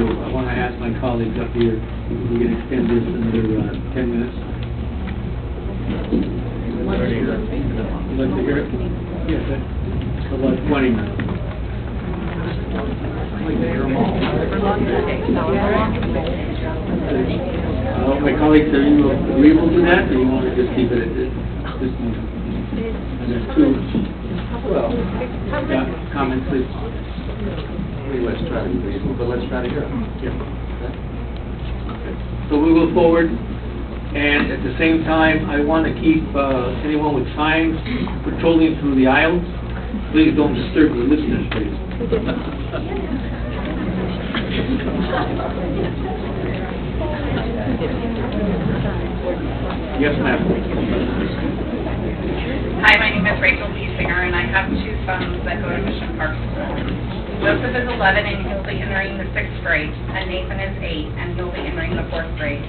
you. I want to ask my colleagues up here if we can extend this another 10 minutes. You'd like to hear it? Yes, about 20 minutes. My colleagues, are you agreeable to that, or you want to just keep it at this moment? And there's two. Well, comments, please. Let's try to be reasonable, but let's try to hear them. Yeah. Okay. So we will forward, and at the same time, I want to keep anyone with signs patrolling through the aisles. Please don't disturb the listeners, please. Yes, ma'am. Hi, my name is Rachel Singer, and I have two sons that go to Mission Park School. Joseph is 11, and he'll be entering the 6th grade, and Nathan is 8, and he'll be entering the 4th grade.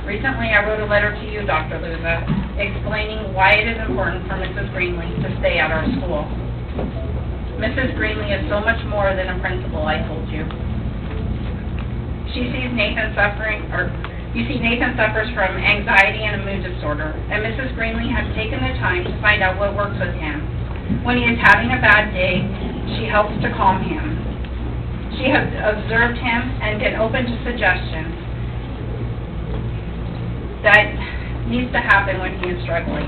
Recently, I wrote a letter to you, Dr. Luza, explaining why it is important for Mrs. Greenlee to stay at our school. Mrs. Greenlee is so much more than a principal, I told you. You see Nathan suffers from anxiety and a mood disorder, and Mrs. Greenlee has taken the time to find out what works with him. When he is having a bad day, she helps to calm him. She has observed him and been open to suggestions that needs to happen when he is struggling.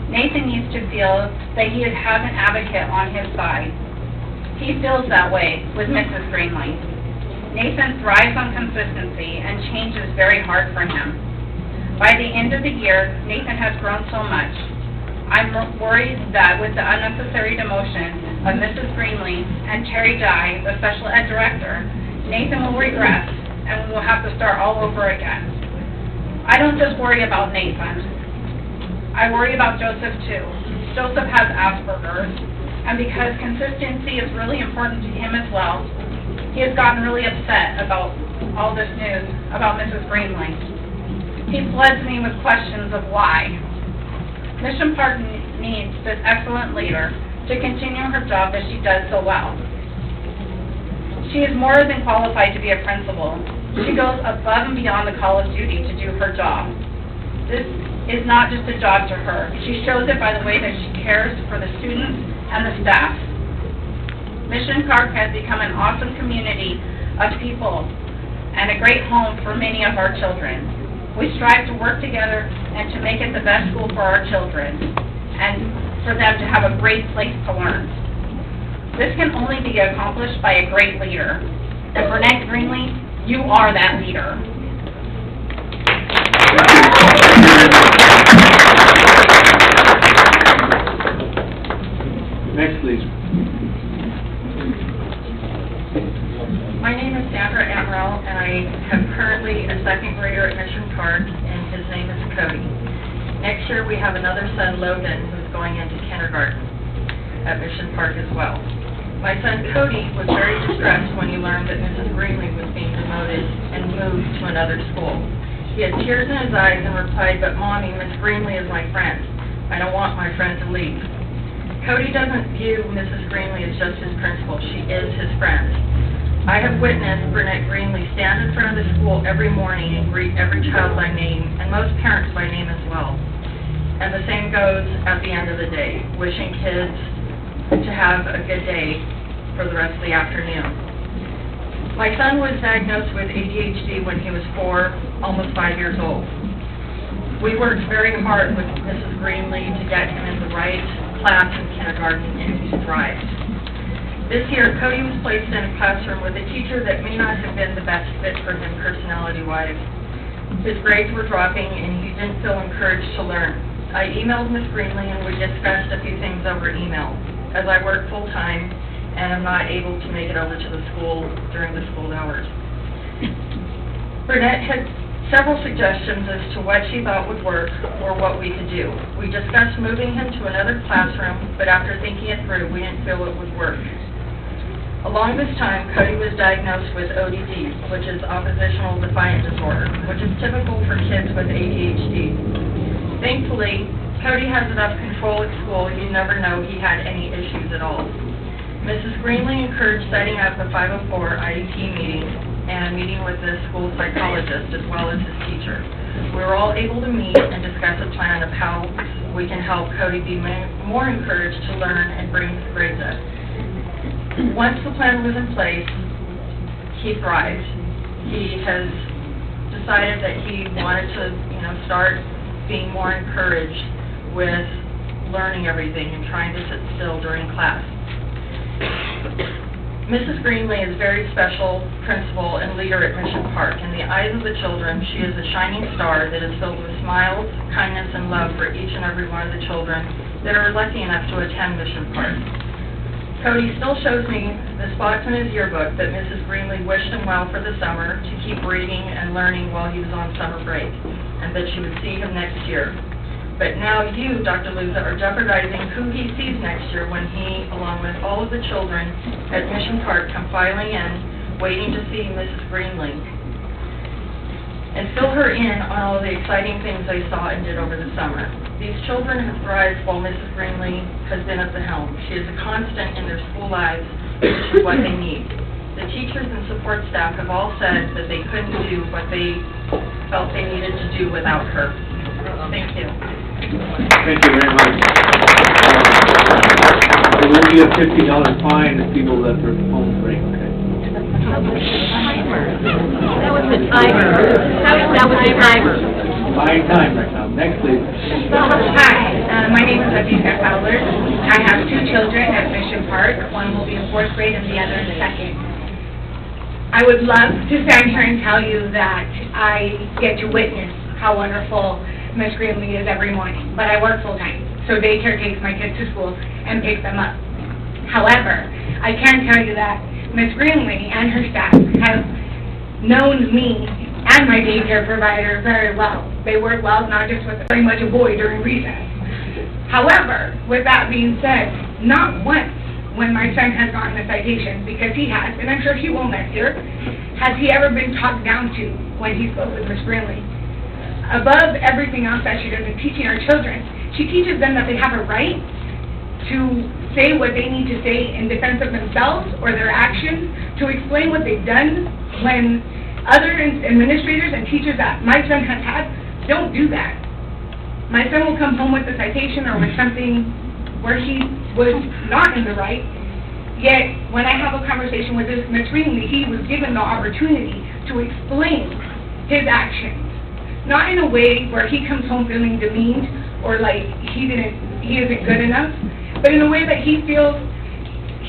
Nathan needs to feel that he has an advocate on his side. He feels that way with Mrs. Greenlee. Nathan thrives on consistency, and change is very hard for him. By the end of the year, Nathan has grown so much. I'm worried that with the unnecessary demotion of Mrs. Greenlee and Terry Dye, the special ed director, Nathan will regress and will have to start all over again. I don't just worry about Nathan. I worry about Joseph too. Joseph has Asperger's, and because consistency is really important to him as well, he has gotten really upset about all this news about Mrs. Greenlee. He floods me with questions of why. Mission Park needs this excellent leader to continue her job that she does so well. She is more than qualified to be a principal. She goes above and beyond the call of duty to do her job. This is not just a job to her. She shows it by the way that she cares for the students and the staff. Mission Park has become an awesome community of people and a great home for many of our children. We strive to work together and to make it the best school for our children and for them to have a great place to learn. This can only be accomplished by a great leader. And Brinet Greenlee, you are that leader. Next, please. My name is Sandra Amaral, and I am currently a second grader at Mission Park, and his name is Cody. Next year, we have another son, Logan, who's going into kindergarten at Mission Park as well. My son, Cody, was very distressed when he learned that Mrs. Greenlee was being demoted and moved to another school. He had tears in his eyes and replied, "But Mommy, Miss Greenlee is my friend. I don't want my friend to leave." Cody doesn't view Mrs. Greenlee as just his principal. She is his friend. I have witnessed Brinet Greenlee stand in front of the school every morning and greet every child by name, and most parents by name as well. And the same goes at the end of the day, wishing kids to have a good day for the rest of the afternoon. My son was diagnosed with ADHD when he was 4, almost 5 years old. We worked very hard with Mrs. Greenlee to get him in the right class in kindergarten, and he thrived. This year, Cody was placed in a classroom with a teacher that may not have been the best fit for him personality-wise. His grades were dropping, and he didn't feel encouraged to learn. I emailed Ms. Greenlee, and we discussed a few things over email, as I work full-time and am not able to make it over to the school during the school hours. Brinet had several suggestions as to what she thought would work or what we could do. We discussed moving him to another classroom, but after thinking it through, we didn't feel it would work. Along this time, Cody was diagnosed with ODD, which is oppositional defiant disorder, which is typical for kids with ADHD. Thankfully, Cody has enough control at school, you never know he had any issues at all. Mrs. Greenlee encouraged setting up a 504 IEP meeting and meeting with the school psychologist as well as his teacher. We were all able to meet and discuss a plan of how we can help Cody be more encouraged to learn and bring his grades up. Once the plan was in place, he thrived. He has decided that he wanted to, start being more encouraged with learning everything and trying to sit still during class. Mrs. Greenlee is a very special principal and leader at Mission Park. In the eyes of the children, she is a shining star that is filled with smiles, kindness, and love for each and every one of the children that are lucky enough to attend Mission Park. Cody still shows me the spots in his yearbook that Mrs. Greenlee wished him well for the summer to keep reading and learning while he was on summer break, and that she would see him next year. But now you, Dr. Luza, are jeopardizing who he sees next year when he, along with all of the children at Mission Park, come filing in, waiting to see Mrs. Greenlee, and fill her in on all of the exciting things they saw and did over the summer. These children have thrived while Mrs. Greenlee has been at the helm. She is a constant in their school lives, which is what they need. The teachers and support staff have all said that they couldn't do what they felt they needed to do without her. Thank you. Thank you very much. There will be a $50 fine if people let their phones ring, okay? That was the timer. That was the timer. Fine time right now. Next, please. Hi, my name is Adisa Fowler. I have two children at Mission Park. One will be in 4th grade and the other in 2nd. I would love to stand here and tell you that I get to witness how wonderful Miss Greenlee is every morning, but I work full-time, so daycare takes my kids to school and picks them up. However, I can tell you that Miss Greenlee and her staff have known me and my daycare provider very well. They work well, not just with very much a boy during recess. However, with that being said, not once when my son has gotten a citation, because he has, and I'm sure he will next year, has he ever been talked down to when he spoke with Miss Greenlee. Above everything else that she does in teaching our children, she teaches them that they have a right to say what they need to say in defense of themselves or their actions, to explain what they've done when other administrators and teachers that my son has had don't do that. My son will come home with a citation or with something where he was not in the right, yet when I have a conversation with Ms. Greenlee, he was given the opportunity to explain his actions. Not in a way where he comes home feeling demeaned or like he isn't good enough, but in a way that he feels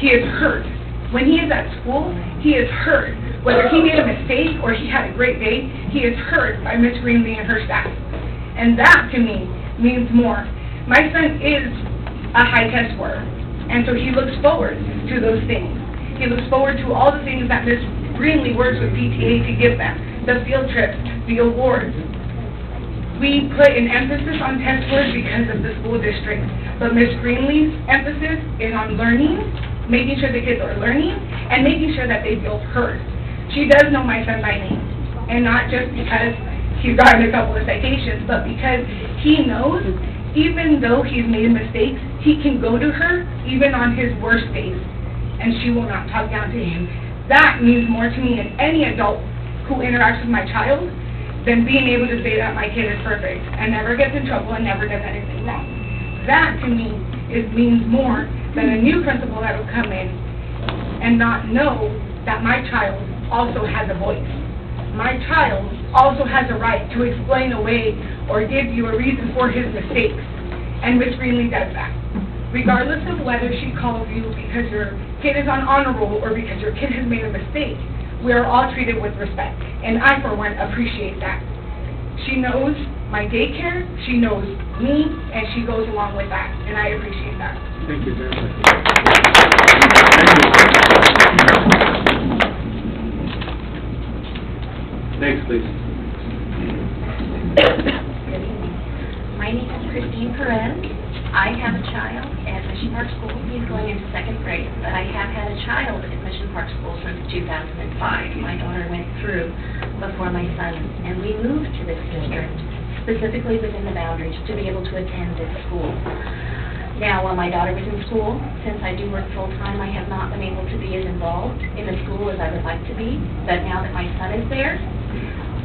he is heard. When he is at school, he is heard. Whether he made a mistake or he had a great day, he is heard by Ms. Greenlee and her staff. And that, to me, means more. My son is a high test scorer, and so he looks forward to those things. He looks forward to all the things that Ms. Greenlee works with PTA to give them, the field trips, the awards. We put an emphasis on test scores because of the school district, but Ms. Greenlee's emphasis is on learning, making sure the kids are learning, and making sure that they feel heard. She does know my son by name, and not just because he's gotten a couple of citations, but because he knows, even though he's made mistakes, he can go to her even on his worst days, and she will not talk down to him. That means more to me than any adult who interacts with my child than being able to say that my kid is perfect and never gets in trouble and never does anything wrong. That, to me, means more than a new principal that will come in and not know that my child also has a voice. My child also has a right to explain away or give you a reason for his mistakes, and Ms. Greenlee does that. Regardless of whether she calls you because your kid is on honor roll or because your kid has made a mistake, we are all treated with respect, and I, for one, appreciate that. She knows my daycare, she knows me, and she goes along with that, and I appreciate that. Thank you very much. Next, please. My name is Christine Perez. I have a child at Mission Park School. He's going into 2nd grade, but I have had a child at Mission Park School since 2005. My daughter went through before my son, and we moved to this district, specifically within the boundaries, to be able to attend this school. Now, while my daughter was in school, since I do work full-time, I have not been able to be as involved in the school as I would like to be. But now that my son is there,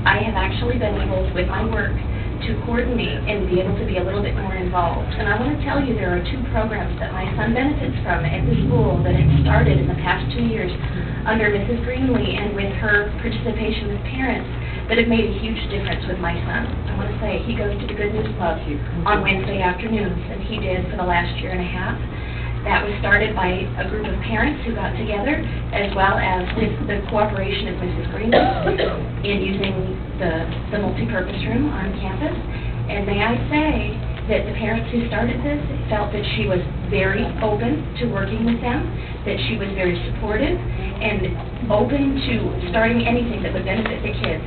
I have actually been able, with my work, to coordinate and be able to be a little bit more involved. And I want to tell you, there are 2 programs that my son benefits from at the school that have started in the past 2 years under Mrs. Greenlee and with her participation with parents that have made a huge difference with my son. I want to say he goes to the Good News Club on Wednesday afternoons, and he did for the last year and a half. That was started by a group of parents who got together, as well as with the cooperation of Mrs. Greenlee in using the multi-purpose room on campus. And may I say that the parents who started this felt that she was very open to working with them, that she was very supportive and open to starting anything that would benefit the kids.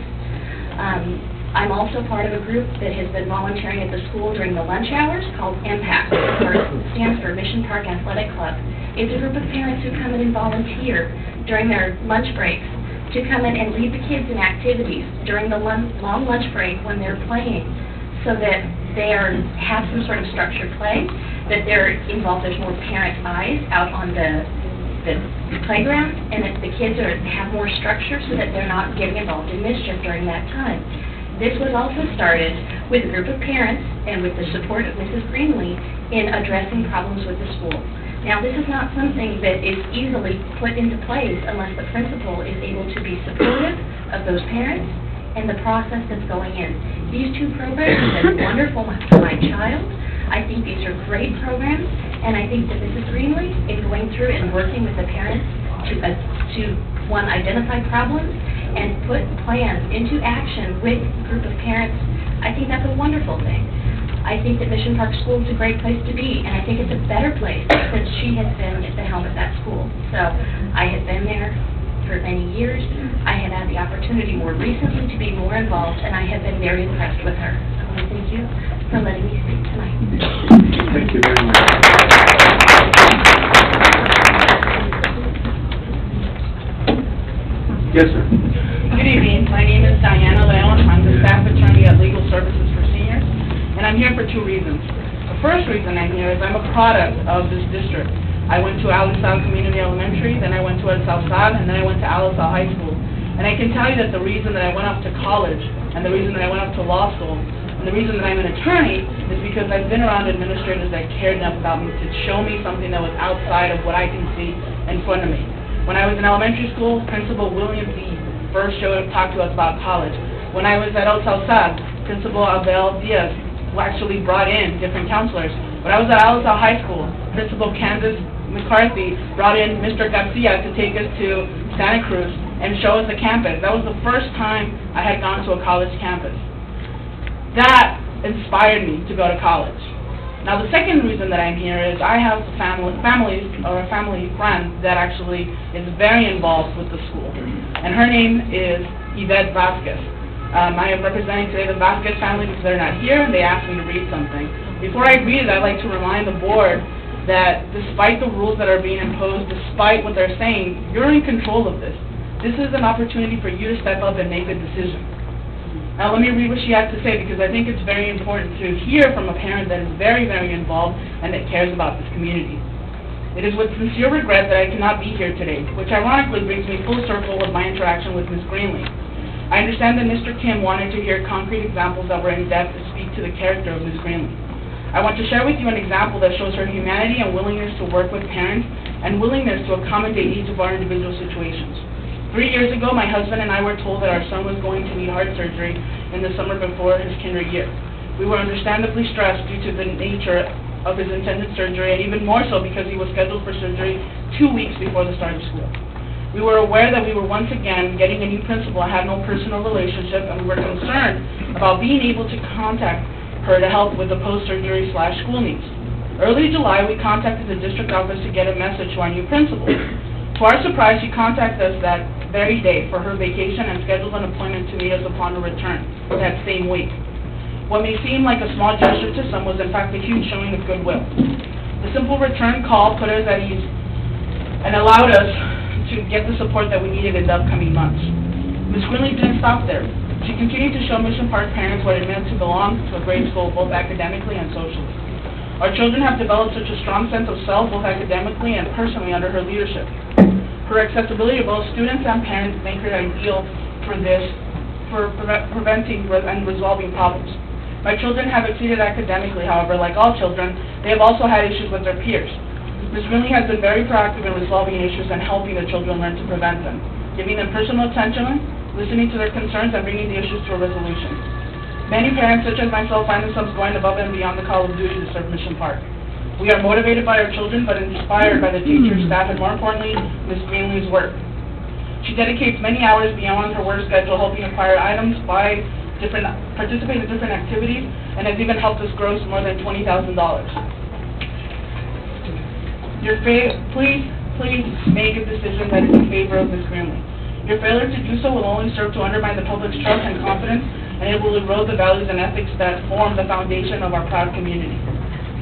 I'm also part of a group that has been volunteering at the school during the lunch hours called MPAC, or stands for Mission Park Athletic Club. It's a group of parents who come in and volunteer during their lunch breaks to come in and lead the kids in activities during the long lunch break when they're playing, so that they have some sort of structured play, that they're involved, there's more parent eyes out on the playground, and that the kids have more structure so that they're not getting involved in mischief during that time. This was also started with a group of parents and with the support of Mrs. Greenlee in addressing problems with the school. Now, this is not something that is easily put into place unless the principal is able to be supportive of those parents and the process that's going in. These 2 programs have been wonderful for my child. I think these are great programs, and I think that Mrs. Greenlee, in going through and working with the parents to identify problems and put plans into action with a group of parents, I think that's a wonderful thing. I think that Mission Park School is a great place to be, and I think it's a better place since she has been at the helm of that school. So I have been there for many years. I have had the opportunity more recently to be more involved, and I have been very impressed with her. So I want to thank you for letting me speak tonight. Thank you very much. Yes, sir. Good evening. My name is Diana Leon. I'm the staff attorney at Legal Services for Seniors, and I'm here for 2 reasons. The first reason I'm here is I'm a product of this district. I went to Alisal Community Elementary, then I went to El Salsal, and then I went to Alisal High School. And I can tell you that the reason that I went up to college, and the reason that I went up to law school, and the reason that I'm an attorney is because I've been around administrators that cared enough about me to show me something that was outside of what I can see in front of me. When I was in elementary school, Principal William D. first showed up to talk to us about college. When I was at El Salsal, Principal Abel Diaz actually brought in different counselors. When I was at Alisal High School, Principal Candace McCarthy brought in Mr. Garcia to take us to Santa Cruz and show us the campus. That was the first time I had gone to a college campus. That inspired me to go to college. Now, the second reason that I'm here is I have a family friend that actually is very involved with the school, and her name is Yvette Vasquez. I am representing today the Vasquez family because they're not here, and they asked me to read something. Before I read it, I'd like to remind the board that despite the rules that are being imposed, despite what they're saying, you're in control of this. This is an opportunity for you to step up and make a decision. Now, let me read what she has to say, because I think it's very important to hear from a parent that is very, very involved and that cares about this community. It is with sincere regret that I cannot be here today, which ironically brings me full circle with my interaction with Ms. Greenlee. I understand that Mr. Kim wanted to hear concrete examples that were in-depth to speak to the character of Ms. Greenlee. I want to share with you an example that shows her humanity and willingness to work with parents and willingness to accommodate each of our individual situations. 3 years ago, my husband and I were told that our son was going to need heart surgery in the summer before his kinder year. We were understandably stressed due to the nature of his intended surgery, and even more so because he was scheduled for surgery 2 weeks before the start of school. We were aware that we were once again getting a new principal and had no personal relationship, and we were concerned about being able to contact her to help with the post-surgery/school needs. Early July, we contacted the district office to get a message to our new principal. To our surprise, she contacted us that very day for her vacation and scheduled an appointment to meet us upon her return that same week. What may seem like a small gesture to some was in fact a huge showing of goodwill. The simple return call put us at ease and allowed us to get the support that we needed in the upcoming months. Ms. Greenlee didn't stop there. She continued to show Mission Park parents what it meant to belong to a great school, both academically and socially. Our children have developed such a strong sense of self, both academically and personally, under her leadership. Her accessibility to both students and parents make her ideal for preventing and resolving problems. My children have exceeded academically, however, like all children, they have also had issues with their peers. Ms. Greenlee has been very proactive in resolving issues and helping the children learn to prevent them, giving them personal attention, listening to their concerns, and bringing the issues to a resolution. Many parents, such as myself, find themselves going above and beyond the call of duty to serve Mission Park. We are motivated by our children, but inspired by the teachers, staff, and more importantly, Ms. Greenlee's work. She dedicates many hours beyond her work schedule, helping acquire items, participate in different activities, and has even helped us gross more than $20,000. Please make a decision that is in favor of Ms. Greenlee. Your failure to do so will only serve to undermine the public's trust and confidence, and it will erode the values and ethics that form the foundation of our proud community.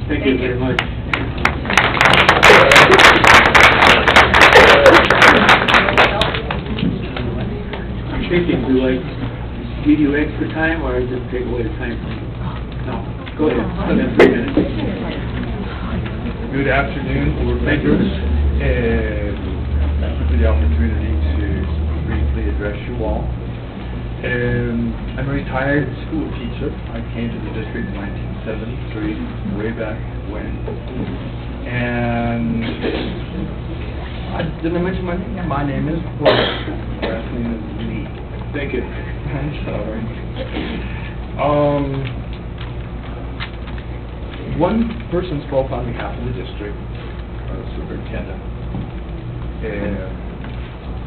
Thank you very much. I'm thinking, do I give you extra time, or just take away the time from you? No, go ahead, you have 3 minutes. Good afternoon, board members, and thank you for the opportunity to briefly address you all. I'm a retired school teacher. I came to the district in 1973, way back when. And did I mention my name? My name is Brian. My last name is Lee. Thank you. I'm sorry. One person spoke on behalf of the district, the superintendent.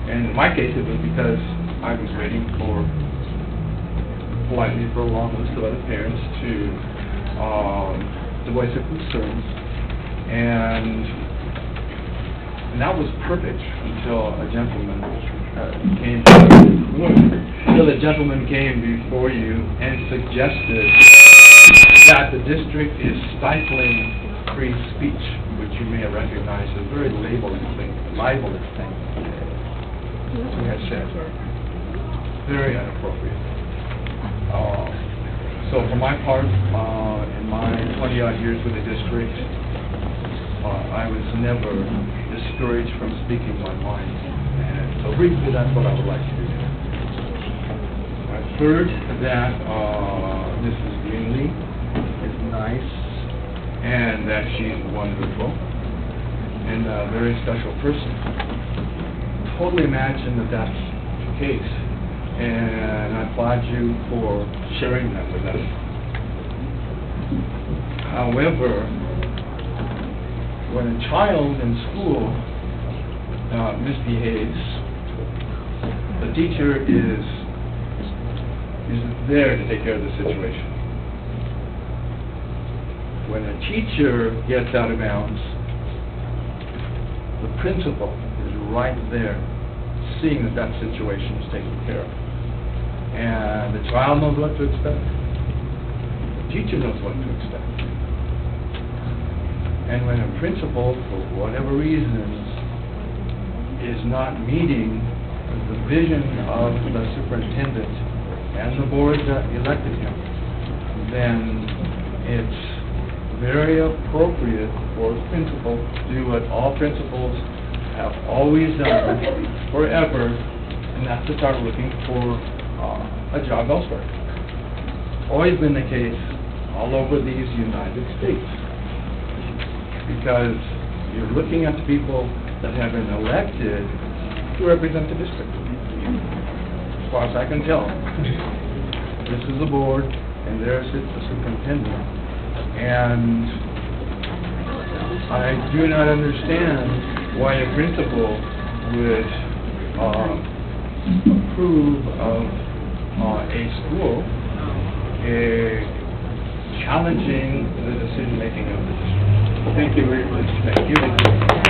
And in my case, it was because I was waiting politely for a long list of other parents to voice their concerns. And that was perfect until a gentleman came before you and suggested that the district is stifling free speech, which you may have recognized as a very libelous thing we had said. Very inappropriate. So for my part, in my 20-odd years with the district, I was never discouraged from speaking my mind. And so briefly, that's what I would like to do. I've heard that Mrs. Greenlee is nice and that she's wonderful and a very special person. Totally imagine that that's the case. And I applaud you for sharing that with us. However, when a child in school misbehaves, the teacher is there to take care of the situation. When a teacher gets out of bounds, the principal is right there, seeing that that situation is taken care of. And the child knows what to expect. The teacher knows what to expect. And when a principal, for whatever reasons, is not meeting the vision of the superintendent and the board that elected him, then it's very appropriate for the principal to do what all principals have always done forever, and that's to start looking for a job elsewhere. Always been the case all over these United States, because you're looking at the people that have been elected to represent the district. As far as I can tell, this is the board, and there sits the superintendent, and I do not understand why a principal would approve of a school challenging the decision-making of the district. Thank you very much. Thank you.